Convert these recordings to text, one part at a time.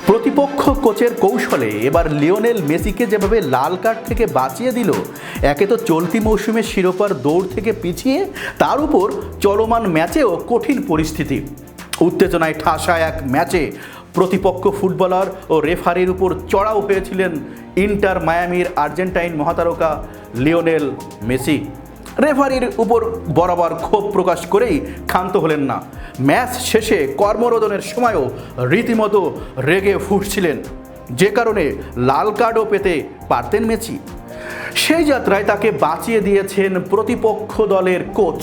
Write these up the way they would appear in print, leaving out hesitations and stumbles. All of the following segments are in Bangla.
প্রতিপক্ষ কোচের কৌশলে এবার লিওনেল মেসিকে যেভাবে লাল কার্ড থেকে বাঁচিয়ে দিল, একে তো চলতি মৌসুমের শিরোপার দৌড় থেকে পিছিয়ে, তার উপর চলমান ম্যাচেও কঠিন পরিস্থিতি। উত্তেজনায় ঠাসা এক ম্যাচে প্রতিপক্ষ ফুটবলার ও রেফারির উপর চড়াও হয়েছিলেন ইন্টার মায়ামির আর্জেন্টাইন মহাতারকা লিওনেল মেসি। রেফারির উপর বরাবর ক্ষোভ প্রকাশ করেই ক্ষান্ত হলেন না। ম্যাচ শেষে কর্মরোদনের সময়ও রীতিমতো রেগে ফুটছিলেন, যে কারণে লাল কার্ডও পেতে পারতেন মেসি। সেই যাত্রায় তাকে বাঁচিয়ে দিয়েছেন প্রতিপক্ষ দলের কোচ।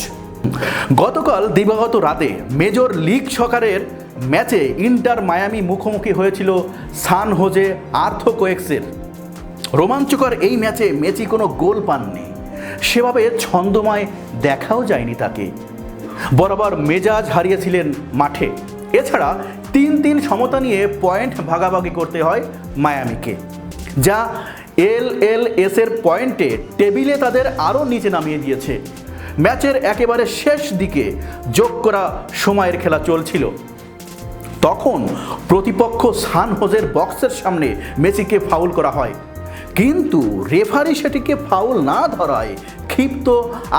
গতকাল দিবাগত রাতে মেজর লিগ সকারের ম্যাচে ইন্টার মায়ামি মুখোমুখি হয়েছিল সান হোজে আর্থকোয়েক্সের। রোমাঞ্চকর এই ম্যাচে মেসি কোনো গোল পাননি, সেভাবে ছন্দময় দেখাও যায়নি তাকে। বরাবর মেজাজ হারিয়েছিলেন মাঠে। এছাড়া ৩-৩ সমতা নিয়ে পয়েন্ট ভাগাভাগি করতে হয় মায়ামিকে, যা এলএলএসের পয়েন্টে টেবিলে তাদের আরও নিচে নামিয়ে দিয়েছে। ম্যাচের একেবারে শেষ দিকে যোগ করা সময়ের খেলা চলছিল, তখন প্রতিপক্ষ সান হোজের বক্সের সামনে মেসিকে ফাউল করা হয়, কিন্তু রেফারি সেটিকে ফাউল না ধরায় ক্ষিপ্ত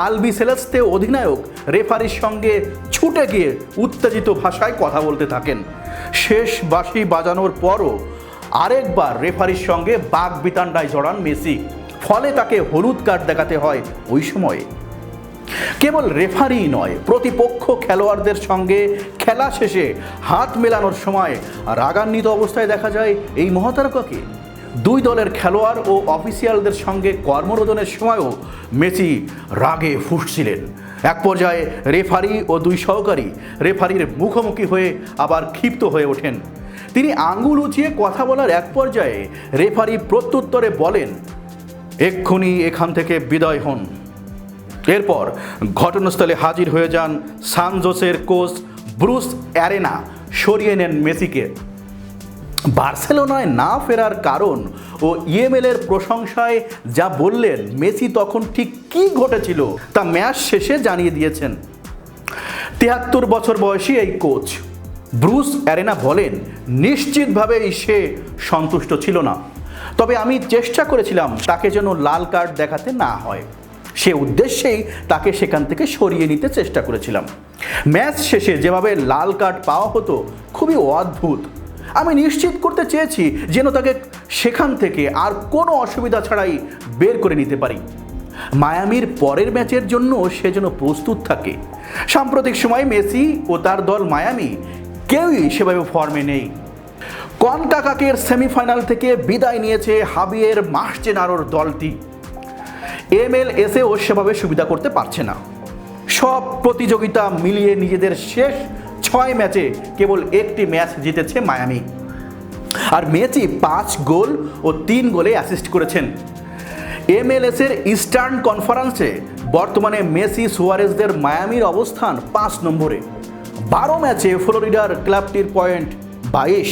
আলবি সেলেস্তে অধিনায়ক রেফারির সঙ্গে ছুটে গিয়ে উত্তেজিত ভাষায় কথা বলতে থাকেন। শেষ বাঁশি বাজানোর পরও আরেকবার রেফারির সঙ্গে বাকবিতণ্ডায় জড়ান মেসি, ফলে তাকে হলুদ কার্ড দেখাতে হয় ওই সময়ে। কেবল রেফারিই নয়, প্রতিপক্ষ খেলোয়াড়দের সঙ্গে খেলা শেষে হাত মেলানোর সময় রাগান্বিত অবস্থায় দেখা যায় এই মহাতারকাকে। দুই দলের খেলোয়াড় ও অফিসিয়ালদের সঙ্গে কর্মরোদনের সময়ও মেসি রাগে ফুঁসছিলেন। এক পর্যায়ে রেফারি ও দুই সহকারী রেফারির মুখোমুখি হয়ে আবার ক্ষিপ্ত হয়ে ওঠেন। তিনি আঙুল উঁচিয়ে কথা বলার এক পর্যায়ে রেফারি প্রত্যুত্তরে বলেন, এক্ষুনি এখান থেকে বিদায় হন। এরপর ঘটনাস্থলে হাজির হয়ে যান সান জোসের কোচ ব্রুস অ্যারেনা, সরিয়ে নেন মেসিকে। বার্সেলোনায় না ফেরার কারণ ও ইএমএলের প্রশংসায় যা বললেন, মেসি তখন ঠিক কী ঘটেছিল তা ম্যাচ শেষে জানিয়ে দিয়েছেন। ৭৩ বছর বয়সী এই কোচ ব্রুস অ্যারেনা বলেন, নিশ্চিতভাবেই সে সন্তুষ্ট ছিল না, তবে আমি চেষ্টা করেছিলাম তাকে যেন লাল কার্ড দেখাতে না হয়। সে উদ্দেশ্যেই তাকে সেখান থেকে সরিয়ে নিতে চেষ্টা করেছিলাম। ম্যাচ শেষে যেভাবে লাল কার্ড পাওয়া হতো খুবই অদ্ভুত। আমি নিশ্চিত করতে চেয়েছি যেন তাকে সেখান থেকে আর কোনো অসুবিধা ছাড়াই বের করে নিতে পারি। মায়ামির পরের ম্যাচের জন্য সে যেন প্রস্তুত থাকে। সাম্প্রতিক সময়ে মেসি ও তার দল মায়ামি কেউই সেভাবে ফর্মে নেই। কনকাকাফের সেমিফাইনাল থেকে বিদায় নিয়েছে হাবিয়ের মাসচেনারোর দলটি। এমএলএসেও সেভাবে সুবিধা করতে পারছে না। সব প্রতিযোগিতা মিলিয়ে নিজেদের শেষ ৬ ম্যাচে কেবল একটি ম্যাচ জিতেছে মায়ামি। আর মেসি ৫ গোল ও ৩ গোলে অ্যাসিস্ট করেছেন। এমএলএসের ইস্টার্ন কনফারেন্সে বর্তমানে মেসি সুয়ারেজদের মায়ামির অবস্থান ৫ নম্বরে। ১২ ম্যাচে ফ্লোরিডার ক্লাবটির পয়েন্ট ২২।